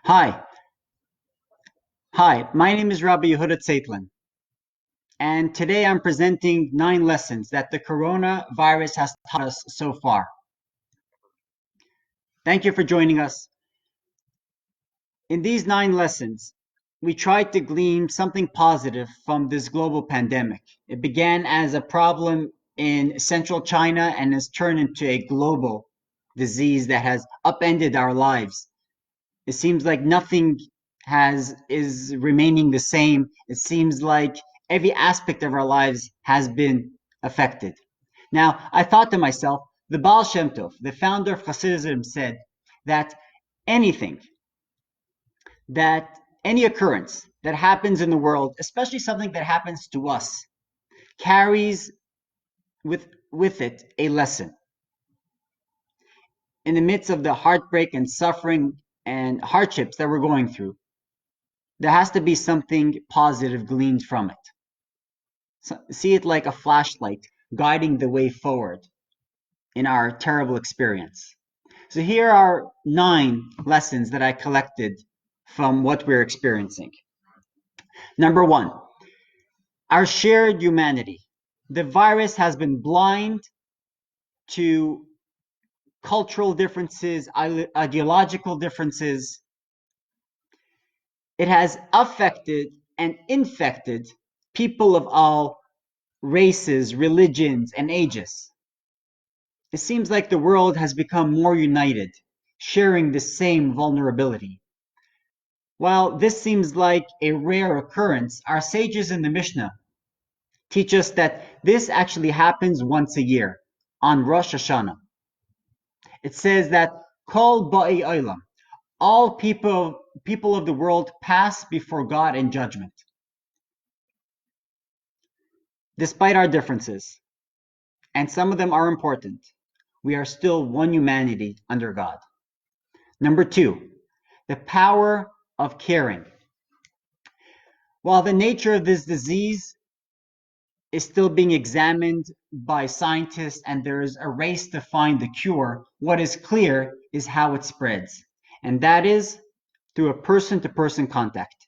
Hi, my name is Rabbi Yehuda Ceitlin, and today I'm presenting 9 lessons that the coronavirus has taught us so far. Thank you for joining us. In these 9 lessons, we tried to glean something positive from this global pandemic. It began as a problem in central China and has turned into a global disease that has upended our lives. It seems like nothing is remaining the same. It seems like every aspect of our lives has been affected. Now, I thought to myself, the Baal Shem Tov, the founder of Hasidism, said that anything, that any occurrence that happens in the world, especially something that happens to us, carries with it a lesson. In the midst of the heartbreak and suffering and hardships that we're going through, there has to be something positive gleaned from it. So, see it like a flashlight guiding the way forward in our terrible experience. So here are 9 lessons that I collected from what we're experiencing. Number 1, our shared humanity. The virus has been blind to cultural differences, ideological differences. It has affected and infected people of all races, religions, and ages. It seems like the world has become more united, sharing the same vulnerability. While this seems like a rare occurrence, our sages in the Mishnah teach us that this actually happens once a year, on Rosh Hashanah. It says that Kol Ba'i Olam, all people of the world pass before God in judgment. Despite our differences, and some of them are important, we are still one humanity under God. Number 2, the power of caring. While the nature of this disease is still being examined by scientists and there is a race to find the cure, what is clear is how it spreads, and that is through a person-to-person contact.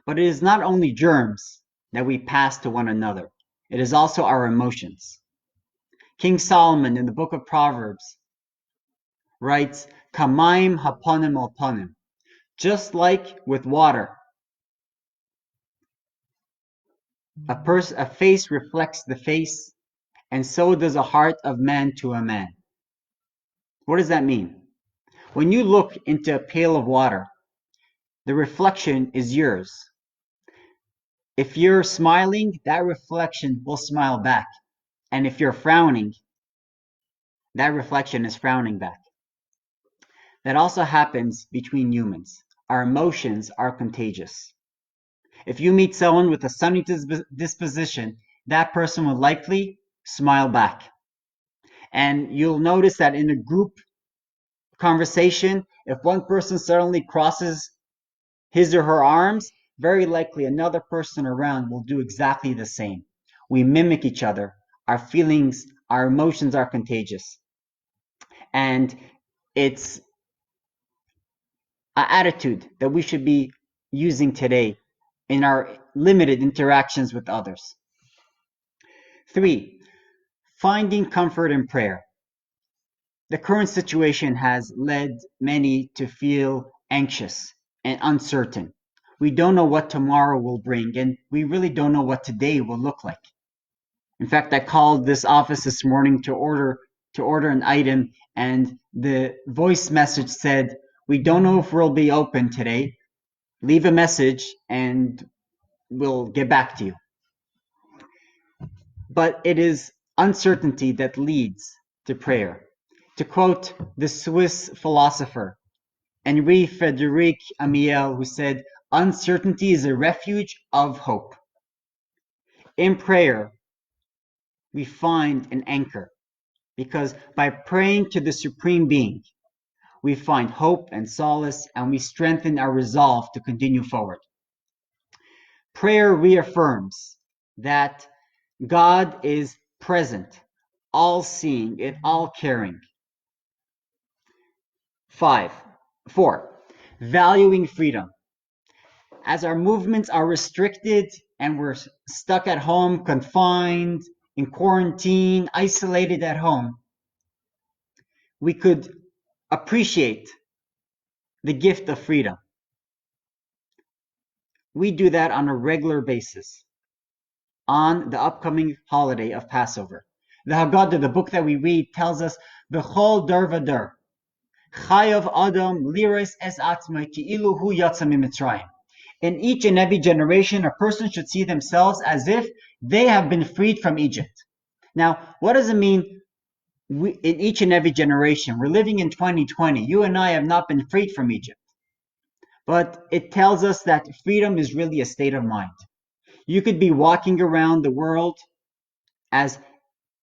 But it is not only germs that we pass to one another, it is also our emotions. King Solomon in the book of Proverbs writes, Kamaim haponim al ponim, just like with water. A face reflects the face, and so does a heart of man to a man. What does that mean? When you look into a pail of water, the reflection is yours. If you're smiling, that reflection will smile back. And if you're frowning, that reflection is frowning back. That also happens between humans. Our emotions are contagious. If you meet someone with a sunny disposition, that person will likely smile back. And you'll notice that in a group conversation, if one person suddenly crosses his or her arms, very likely another person around will do exactly the same. We mimic each other. Our feelings, our emotions are contagious. And it's an attitude that we should be using today in our limited interactions with others. 3, finding comfort in prayer. The current situation has led many to feel anxious and uncertain. We don't know what tomorrow will bring, and we really don't know what today will look like. In fact, I called this office this morning to order an item, and the voice message said, "We don't know if we'll be open today. Leave a message and we'll get back to you." But it is uncertainty that leads to prayer. To quote the Swiss philosopher Henri Frédéric Amiel, who said, "Uncertainty is a refuge of hope." In prayer, we find an anchor, because by praying to the Supreme Being, we find hope and solace, and we strengthen our resolve to continue forward. Prayer reaffirms that God is present, all-seeing and all-caring. 4, valuing freedom. As our movements are restricted and we're stuck at home, confined, in quarantine, isolated at home, we could appreciate the gift of freedom. We do that on a regular basis on the upcoming holiday of Passover. The Haggadah, the book that we read, tells us, B'chol dar v'dar, chayav adam liris es atzmai ki'ilu hu yatsa mimitzrayim. In each and every generation, a person should see themselves as if they have been freed from Egypt. Now, what does it mean in each and every generation? We're living in 2020. You and I have not been freed from Egypt. But it tells us that freedom is really a state of mind. You could be walking around the world as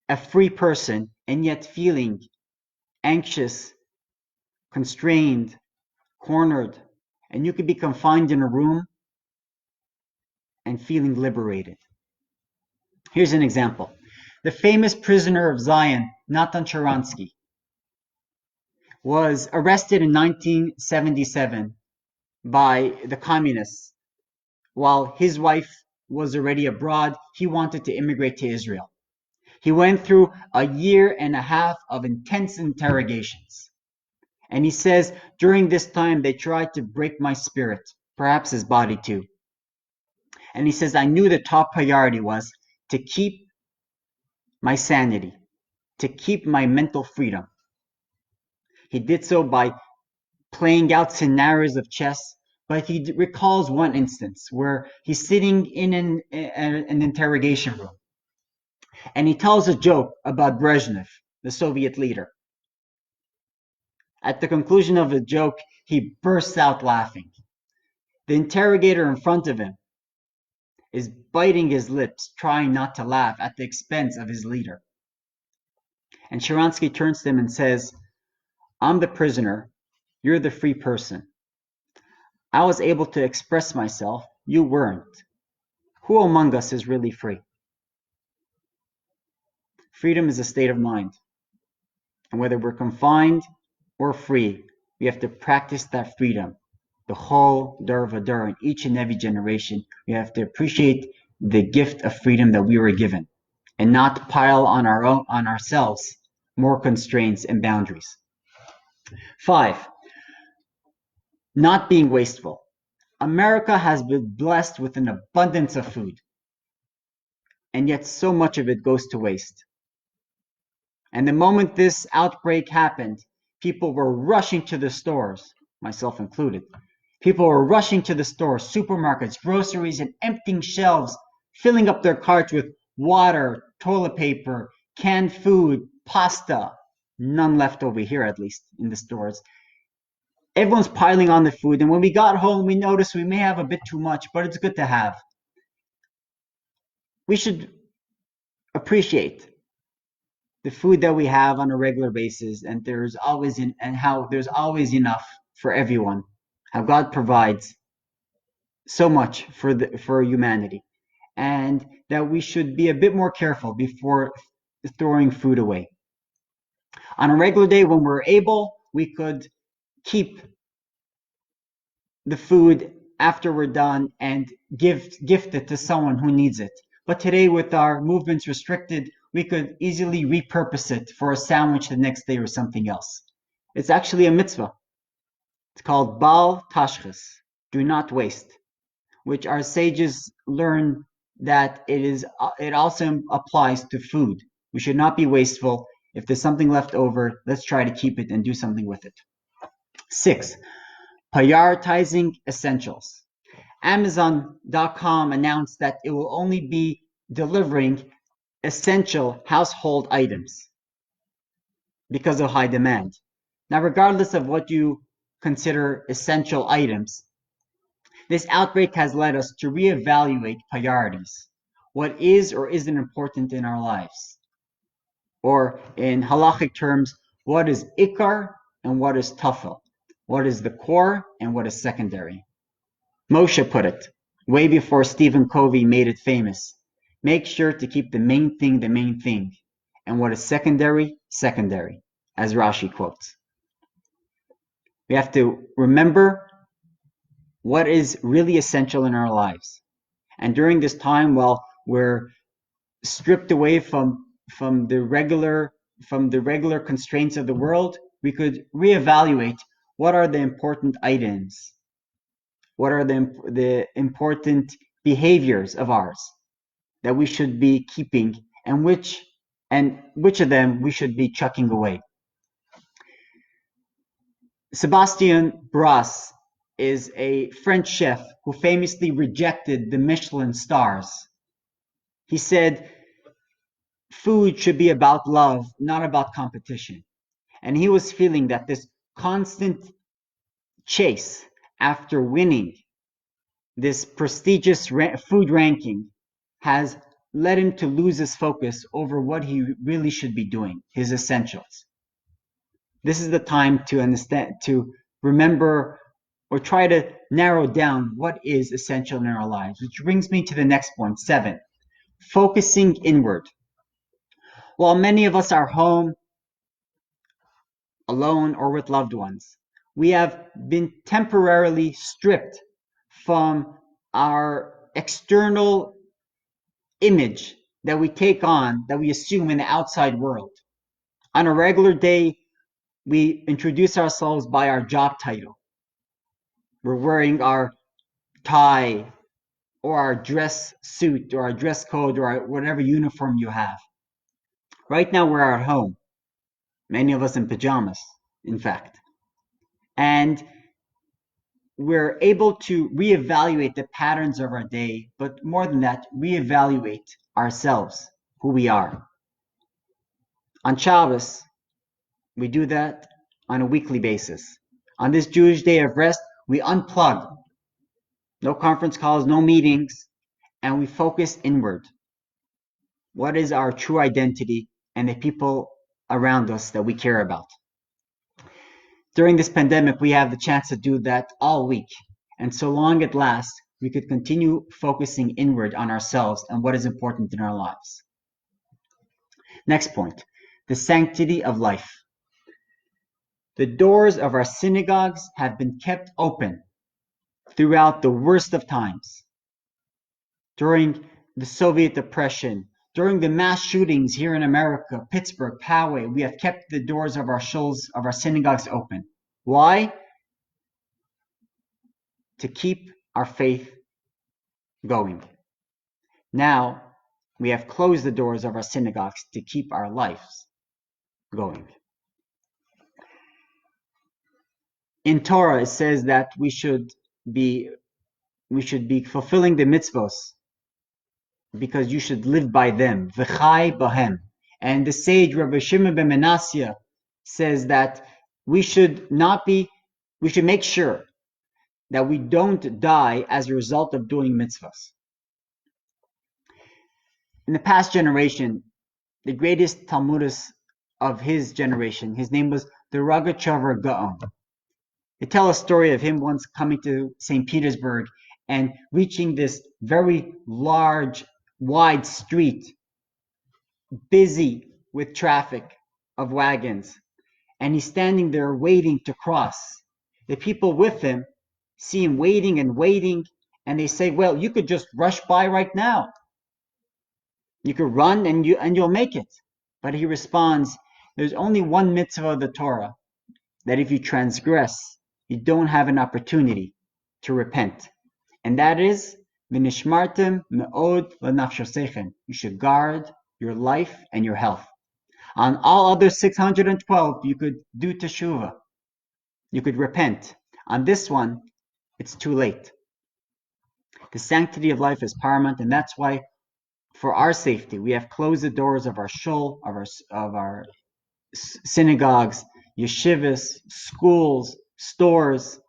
a free person and yet feeling anxious, constrained, cornered, and you could be confined in a room and feeling liberated. Here's an example. The famous prisoner of Zion, Natan Sharansky, was arrested in 1977 by the communists. While his wife was already abroad, he wanted to immigrate to Israel. He went through a year and a half of intense interrogations. And he says, during this time, they tried to break my spirit, perhaps his body too. And he says, I knew the top priority was to keep my sanity, to keep my mental freedom. He did so by playing out scenarios of chess, but he recalls one instance where he's sitting in an interrogation room. And he tells a joke about Brezhnev, the Soviet leader. At the conclusion of the joke, he bursts out laughing. The interrogator in front of him is biting his lips, trying not to laugh at the expense of his leader. And Sharansky turns to him and says, I'm the prisoner, you're the free person. I was able to express myself, you weren't. Who among us is really free? Freedom is a state of mind. And whether we're confined or free, we have to practice that freedom. The whole dar v'dar in each and every generation, we have to appreciate the gift of freedom that we were given and not pile on ourselves more constraints and boundaries. 5, not being wasteful. America has been blessed with an abundance of food, and yet so much of it goes to waste. And the moment this outbreak happened, people were rushing to the stores, myself included. People were rushing to the stores, supermarkets, groceries, and emptying shelves, filling up their carts with water, toilet paper, canned food, pasta. None left over here, at least, in the stores. Everyone's piling on the food, and when we got home, we noticed we may have a bit too much, but it's good to have. We should appreciate the food that we have on a regular basis, and how there's always enough for everyone. How God provides so much for humanity, and that we should be a bit more careful before throwing food away. On a regular day, when we're able, we could keep the food after we're done and gift it to someone who needs it. But today, with our movements restricted, we could easily repurpose it for a sandwich the next day or something else. It's actually a mitzvah. It's called Bal Tashchis, do not waste, which our sages learn that it also applies to food. We should not be wasteful. If there's something left over, let's try to keep it and do something with it. 6, prioritizing essentials. Amazon.com announced that it will only be delivering essential household items because of high demand. Now, regardless of what you consider essential items, this outbreak has led us to reevaluate priorities. What is or isn't important in our lives? Or in halachic terms, what is ikar and what is tafel? What is the core and what is secondary? Moshe put it, way before Stephen Covey made it famous. Make sure to keep the main thing, and what is secondary, as Rashi quotes. We have to remember what is really essential in our lives. And during this time, while we're stripped away from the regular constraints of the world, we could reevaluate what are the important items, what are the important behaviors of ours that we should be keeping, and which of them we should be chucking away. Sebastian Brass is a French chef who famously rejected the Michelin stars. He said, food should be about love, not about competition. And he was feeling that this constant chase after winning this prestigious food ranking has led him to lose his focus over what he really should be doing, his essentials. This is the time to understand, to remember, or try to narrow down what is essential in our lives, which brings me to the next point, 7, focusing inward. While many of us are home, alone, or with loved ones, we have been temporarily stripped from our external image that we take on, that we assume in the outside world. On a regular day, we introduce ourselves by our job title. We're wearing our tie or our dress suit or our dress code or whatever uniform you have. Right now we're at home, many of us in pajamas, in fact. And we're able to reevaluate the patterns of our day, but more than that, reevaluate ourselves, who we are. On Shabbos, we do that on a weekly basis. On this Jewish day of rest, we unplug. No conference calls, no meetings, and we focus inward. What is our true identity and the people around us that we care about? During this pandemic, we have the chance to do that all week. And so long it lasts, we could continue focusing inward on ourselves and what is important in our lives. Next point, the sanctity of life. The doors of our synagogues have been kept open throughout the worst of times. During the Soviet oppression, during the mass shootings here in America, Pittsburgh, Poway, we have kept the doors of our shuls, of our synagogues open. Why? To keep our faith going. Now, we have closed the doors of our synagogues to keep our lives going. In Torah, it says that we should be fulfilling the mitzvos because you should live by them. V'chai bahem. And the sage Rabbi Shimon ben Manasseh says that we should make sure that we don't die as a result of doing mitzvahs. In the past generation, the greatest Talmudist of his generation, his name was the Rogachover Gaon. They tell a story of him once coming to St. Petersburg and reaching this very large, wide street, busy with traffic of wagons. And he's standing there waiting to cross. The people with him see him waiting and waiting, and they say, well, you could just rush by right now. You could run and you'll make it. But he responds, there's only one mitzvah of the Torah, that if you transgress, you don't have an opportunity to repent. And that is, v'nishmartem me'od l'nafshosechem. You should guard your life and your health. On all other 612, you could do teshuvah. You could repent. On this one, it's too late. The sanctity of life is paramount, and that's why, for our safety, we have closed the doors of our shul, of our synagogues, yeshivas, schools, stores,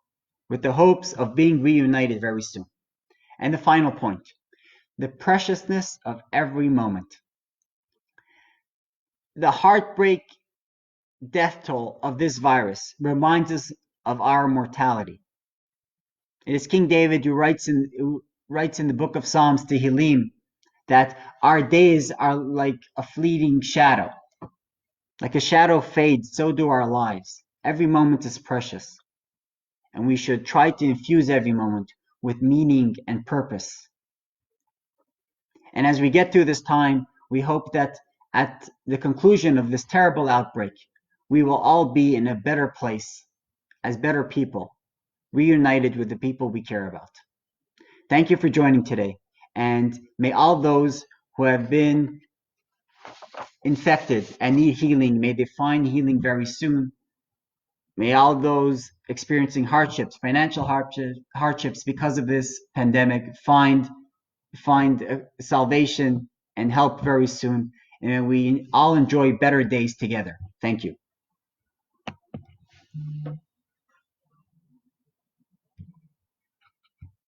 with the hopes of being reunited very soon. And the final point, the preciousness of every moment. The heartbreak death toll of this virus reminds us of our mortality. It is King David who writes in the book of Psalms, Tehillim, that our days are like a fleeting shadow. Like a shadow fades, so do our lives. Every moment is precious. and we should try to infuse every moment with meaning and purpose. And as we get through this time, we hope that at the conclusion of this terrible outbreak, we will all be in a better place as better people, reunited with the people we care about. Thank you for joining today, and may all those who have been infected and need healing, may they find healing very soon. May all those experiencing hardships, financial hardships because of this pandemic, find salvation and help very soon. And we all enjoy better days together. Thank you.